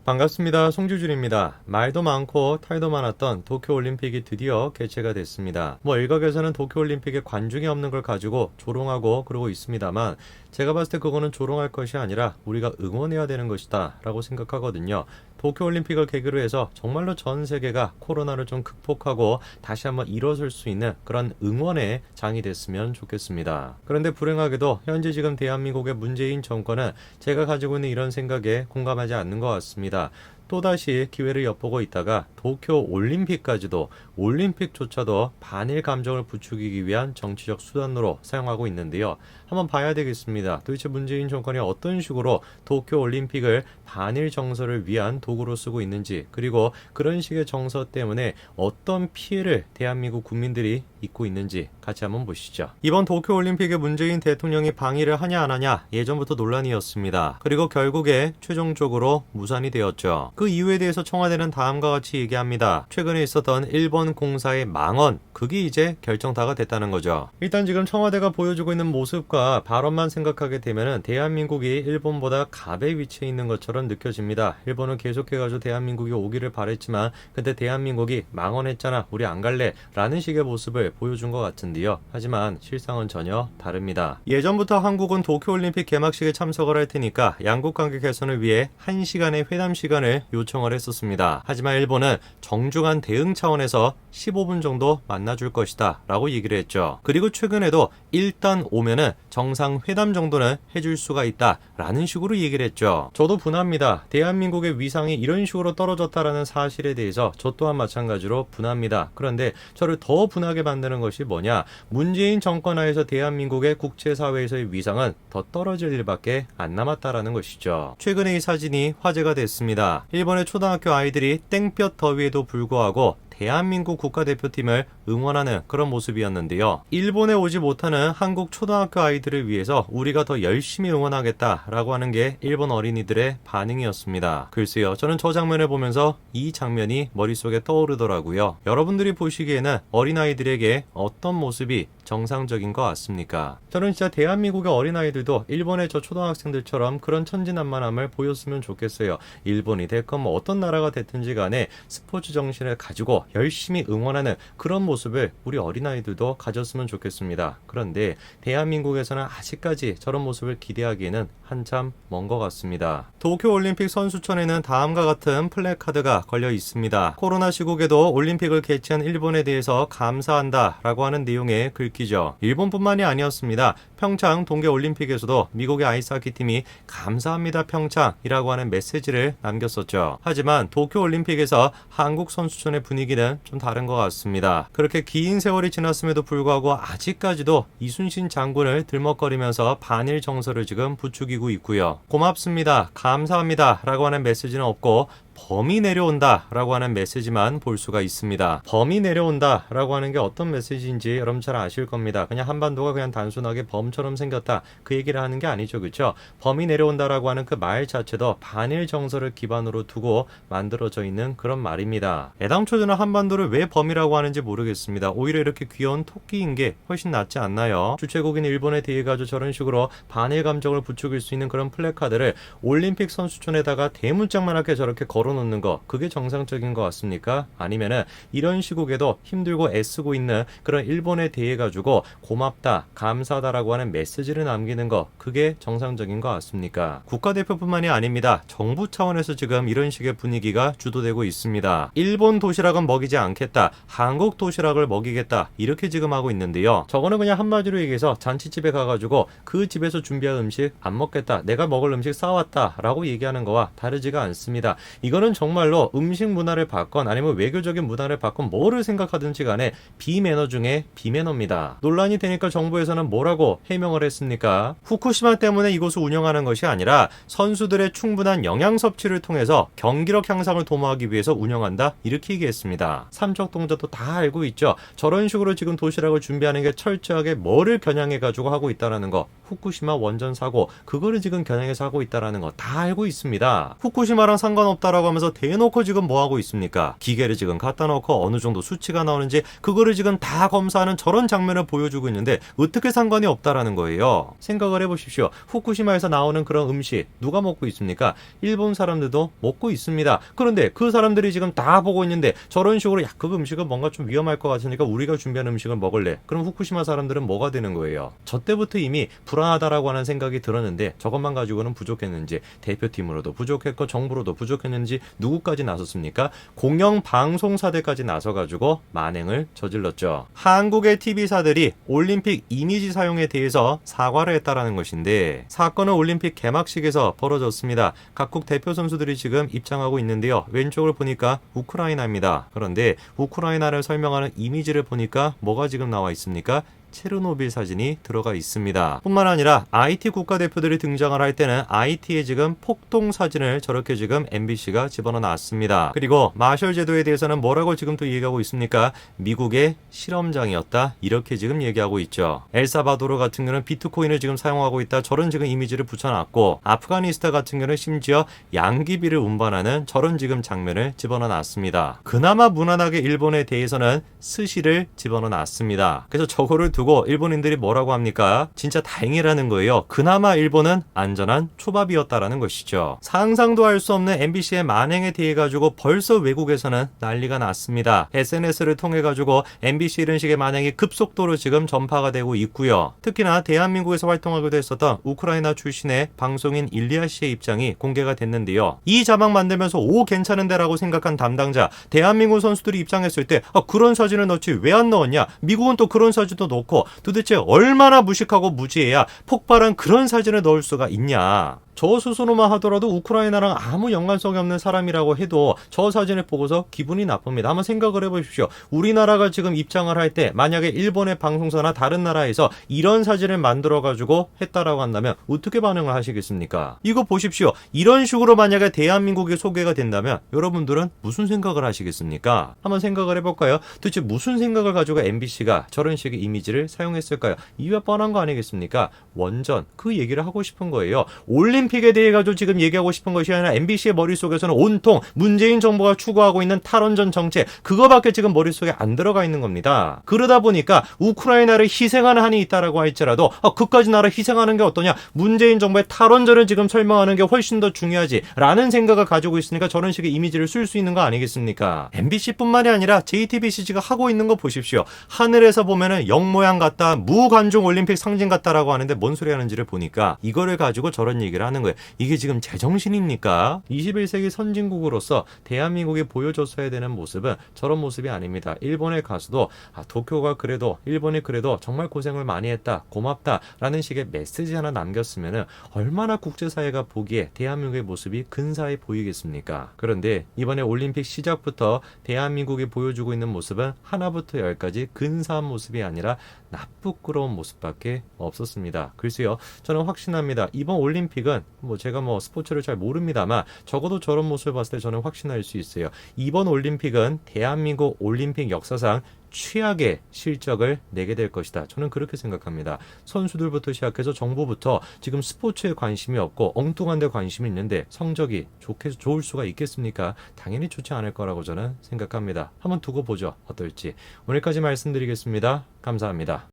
반갑습니다. 송주준입니다. 말도 많고 탈도 많았던 도쿄올림픽이 드디어 개최가 됐습니다. 일각에서는 도쿄올림픽에 관중이 없는 걸 가지고 조롱하고 그러고 있습니다만 제가 봤을 때 그거는 조롱할 것이 아니라 우리가 응원해야 되는 것이다 라고 생각하거든요. 도쿄올림픽을 계기로 해서 정말로 전 세계가 코로나를 좀 극복하고 다시 한번 일어설 수 있는 그런 응원의 장이 됐으면 좋겠습니다. 그런데 불행하게도 현재 지금 대한민국의 문재인 정권은 제가 가지고 있는 이런 생각에 공감하지 않는 것 같습니다. 또다시 기회를 엿보고 있다가 도쿄올림픽까지도 올림픽조차도 반일 감정을 부추기기 위한 정치적 수단으로 사용하고 있는데요. 한번 봐야 되겠습니다. 도대체 문재인 정권이 어떤 식으로 도쿄올림픽을 반일 정서를 위한 도구로 쓰고 있는지, 그리고 그런 식의 정서 때문에 어떤 피해를 대한민국 국민들이 입고 있는지 같이 한번 보시죠. 이번 도쿄올림픽에 문재인 대통령이 방일을 하냐 안 하냐 예전부터 논란이었습니다. 그리고 결국에 최종적으로 무산이 되었죠. 그 이유에 대해서 청와대는 다음과 같이 얘기합니다. 최근에 있었던 일본 공사의 망언, 그게 이제 결정타가 됐다는 거죠. 일단 지금 청와대가 보여주고 있는 모습과 발언만 생각하게 되면 대한민국이 일본보다 갑의 위치에 있는 것처럼 느껴집니다. 일본은 계속해가지고 대한민국이 오기를 바랬지만 근데 대한민국이 망언했잖아, 우리 안 갈래 라는 식의 모습을 보여준 것 같은데요. 하지만 실상은 전혀 다릅니다. 예전부터 한국은 도쿄올림픽 개막식에 참석을 할 테니까 양국 관계 개선을 위해 1시간의 회담 시간을 요청을 했었습니다. 하지만 일본은 정중한 대응 차원에서 15분 정도 만나줄 것이다 라고 얘기를 했죠. 그리고 최근에도 일단 오면은 정상회담 정도는 해줄 수가 있다 라는 식으로 얘기를 했죠. 저도 분합니다. 대한민국의 위상이 이런 식으로 떨어졌다라는 사실에 대해서 저 또한 마찬가지로 분합니다. 그런데 저를 더 분하게 만드는 것이 뭐냐, 문재인 정권 하에서 대한민국의 국제사회에서의 위상은 더 떨어질 일밖에 안 남았다라는 것이죠. 최근에 이 사진이 화제가 됐습니다. 일본의 초등학교 아이들이 땡볕 더위에도 불구하고 대한민국 국가대표팀을 응원하는 그런 모습이었는데요. 일본에 오지 못하는 한국 초등학교 아이들을 위해서 우리가 더 열심히 응원하겠다라고 하는 게 일본 어린이들의 반응이었습니다. 글쎄요, 저는 저 장면을 보면서 이 장면이 머릿속에 떠오르더라고요. 여러분들이 보시기에는 어린아이들에게 어떤 모습이 정상적인 것 같습니까? 저는 진짜 대한민국의 어린아이들도 일본의 저 초등학생들처럼 그런 천진난만함을 보였으면 좋겠어요. 일본이 됐건 어떤 나라가 됐든지 간에 스포츠 정신을 가지고 열심히 응원하는 그런 모습을 우리 어린아이들도 가졌으면 좋겠습니다. 그런데 대한민국에서는 아직까지 저런 모습을 기대하기에는 한참 먼 것 같습니다. 도쿄올림픽 선수촌에는 다음과 같은 플래카드가 걸려 있습니다. 코로나 시국에도 올림픽을 개최한 일본에 대해서 감사한다 라고 하는 내용의 글귀죠. 일본뿐만이 아니었습니다. 평창 동계올림픽에서도 미국의 아이스하키팀이 감사합니다 평창이라고 하는 메시지를 남겼었죠. 하지만 도쿄올림픽에서 한국 선수촌의 분위기는 좀 다른 것 같습니다. 그렇게 긴 세월이 지났음에도 불구하고 아직까지도 이순신 장군을 들먹거리면서 반일 정서를 지금 부추기고 있고요. 고맙습니다, 감사합니다 라고 하는 메시지는 없고 범이 내려온다 라고 하는 메시지만 볼 수가 있습니다. 범이 내려온다 라고 하는 게 어떤 메시지인지 여러분 잘 아실 겁니다. 그냥 한반도가 그냥 단순하게 범처럼 생겼다 그 얘기를 하는 게 아니죠. 그렇죠? 범이 내려온다 라고 하는 그 말 자체도 반일 정서를 기반으로 두고 만들어져 있는 그런 말입니다. 애당초 저는 한반도를 왜 범이라고 하는지 모르겠습니다. 오히려 이렇게 귀여운 토끼인 게 훨씬 낫지 않나요? 주최국인 일본에 대해 가지고 저런 식으로 반일 감정을 부추길 수 있는 그런 플래카드를 올림픽 선수촌에다가 대문짝만하게 저렇게 걸어놓는 거, 그게 정상적인 것 같습니까? 아니면은 이런 시국에도 힘들고 애쓰고 있는 그런 일본에 대해 가지고 고맙다, 감사하다라고 하는 메시지를 남기는 거, 그게 정상적인 것 같습니까? 국가대표뿐만이 아닙니다. 정부 차원에서 지금 이런 식의 분위기가 주도되고 있습니다. 일본 도시락은 먹이지 않겠다, 한국 도시락을 먹이겠다, 이렇게 지금 하고 있는데요. 저거는 그냥 한마디로 얘기해서 잔치집에 가가지고 그 집에서 준비한 음식 안 먹겠다, 내가 먹을 음식 싸왔다 라고 얘기하는 거와 다르지가 않습니다. 이거는 정말로 음식 문화를 받건 아니면 외교적인 문화를 받건 뭐를 생각하든지 간에 비매너 중에 비매너입니다. 논란이 되니까 정부에서는 뭐라고 해명을 했습니까? 후쿠시마 때문에 이곳을 운영하는 것이 아니라 선수들의 충분한 영양 섭취를 통해서 경기력 향상을 도모하기 위해서 운영한다, 이렇게 얘기했습니다. 삼척 동자도 다 알고 있죠. 저런 식으로 지금 도시락을 준비하는 게 철저하게 뭐를 겨냥해 가지고 하고 있다라는 거, 후쿠시마 원전 사고 그거를 지금 겨냥해서 하고 있다라는 거 다 알고 있습니다. 후쿠시마랑 상관없다라고 있다라고 하면서 대놓고 지금 뭐 하고 있습니까? 기계를 지금 갖다 놓고 어느 정도 수치가 나오는지 그거를 지금 다 검사하는 저런 장면을 보여주고 있는데 어떻게 상관이 없다라는 거예요. 생각을 해보십시오. 후쿠시마에서 나오는 그런 음식 누가 먹고 있습니까? 일본 사람들도 먹고 있습니다. 그런데 그 사람들이 지금 다 보고 있는데 저런 식으로 야, 그 음식은 뭔가 좀 위험할 것 같으니까 우리가 준비한 음식을 먹을래. 그럼 후쿠시마 사람들은 뭐가 되는 거예요? 저 때부터 이미 불안하다라고 하는 생각이 들었는데 저것만 가지고는 부족했는지 대표팀으로도 부족했고 정부로도 부족했는지 누구까지 나섰습니까? 공영방송사들까지 나서가지고 만행을 저질렀죠. 한국의 TV사들이 올림픽 이미지 사용에 대해서 사과를 했다라는 것인데 사건은 올림픽 개막식에서 벌어졌습니다. 각국 대표 선수들이 지금 입장하고 있는데요. 왼쪽을 보니까 우크라이나입니다. 그런데 우크라이나를 설명하는 이미지를 보니까 뭐가 지금 나와 있습니까? 체르노빌 사진이 들어가 있습니다. 뿐만 아니라 IT 국가대표들이 등장을 할 때는 IT의 지금 폭동 사진을 저렇게 지금 MBC가 집어넣어 놨습니다. 그리고 마셜 제도에 대해서는 뭐라고 지금 또 얘기하고 있습니까? 미국의 실험장이었다. 이렇게 지금 얘기하고 있죠. 엘사바도르 같은 경우는 비트코인을 지금 사용하고 있다. 저런 지금 이미지를 붙여놨고 아프가니스탄 같은 경우는 심지어 양귀비를 운반하는 저런 지금 장면을 집어넣어 놨습니다. 그나마 무난하게 일본에 대해서는 스시를 집어넣어 놨습니다. 그래서 저거를 두고 일본인들이 뭐라고 합니까? 진짜 다행이라는 거예요. 그나마 일본은 안전한 초밥이었다라는 것이죠. 상상도 할 수 없는 MBC의 만행에 대해 가지고 벌써 외국에서는 난리가 났습니다. SNS를 통해 가지고 MBC 이런 식의 만행이 급속도로 지금 전파가 되고 있고요. 특히나 대한민국에서 활동하기도 했었던 우크라이나 출신의 방송인 일리아 씨의 입장이 공개가 됐는데요. 이 자막 만들면서 오 괜찮은데라고 생각한 담당자 대한민국 선수들이 입장했을 때 그런 사진을 넣지 왜 안 넣었냐? 미국은 또 그런 사진도 넣고 도대체 얼마나 무식하고 무지해야 폭발한 그런 사진을 넣을 수가 있냐. 저 스스로만 하더라도 우크라이나랑 아무 연관성이 없는 사람이라고 해도 저 사진을 보고서 기분이 나쁩니다. 한번 생각을 해보십시오. 우리나라가 지금 입장을 할 때 만약에 일본의 방송사나 다른 나라에서 이런 사진을 만들어가지고 했다라고 한다면 어떻게 반응을 하시겠습니까? 이거 보십시오. 이런 식으로 만약에 대한민국이 소개가 된다면 여러분들은 무슨 생각을 하시겠습니까? 한번 생각을 해볼까요? 도대체 무슨 생각을 가지고 MBC가 저런 식의 이미지를 사용했을까요? 이유가 뻔한 거 아니겠습니까? 원전 그 얘기를 하고 싶은 거예요. 올림픽에 대해 가지고 지금 얘기하고 싶은 것이 아니라 MBC의 머릿속에서는 온통 문재인 정부가 추구하고 있는 탈원전 정책 그거밖에 지금 머릿속에 안 들어가 있는 겁니다. 그러다 보니까 우크라이나를 희생하는 한이 있다라고 할지라도 그까지 나라 희생하는 게 어떠냐? 문재인 정부의 탈원전을 지금 설명하는 게 훨씬 더 중요하지 라는 생각을 가지고 있으니까 저런 식의 이미지를 쓸 수 있는 거 아니겠습니까? MBC뿐만이 아니라 JTBC가 하고 있는 거 보십시오. 하늘에서 보면은 영 모양 같다, 무관중 올림픽 상징 같다라고 하는데 뭔 소리 하는지를 보니까 이거를 가지고 저런 얘기를 하는 거예요. 이게 지금 제정신입니까? 21세기 선진국으로서 대한민국이 보여줬어야 되는 모습은 저런 모습이 아닙니다. 일본에 가서도 도쿄가 그래도 일본이 그래도 정말 고생을 많이 했다. 고맙다. 라는 식의 메시지 하나 남겼으면 얼마나 국제사회가 보기에 대한민국의 모습이 근사해 보이겠습니까? 그런데 이번에 올림픽 시작부터 대한민국이 보여주고 있는 모습은 하나부터 열까지 근사한 모습이 아니라 나쁘끄러운 모습밖에 없었습니다. 글쎄요. 저는 확신합니다. 이번 올림픽은 제가 스포츠를 잘 모릅니다만 적어도 저런 모습을 봤을 때 저는 확신할 수 있어요. 이번 올림픽은 대한민국 올림픽 역사상 최악의 실적을 내게 될 것이다. 저는 그렇게 생각합니다. 선수들부터 시작해서 정부부터 지금 스포츠에 관심이 없고 엉뚱한 데 관심이 있는데 성적이 좋을 수가 있겠습니까? 당연히 좋지 않을 거라고 저는 생각합니다. 한번 두고 보죠. 어떨지. 오늘까지 말씀드리겠습니다. 감사합니다.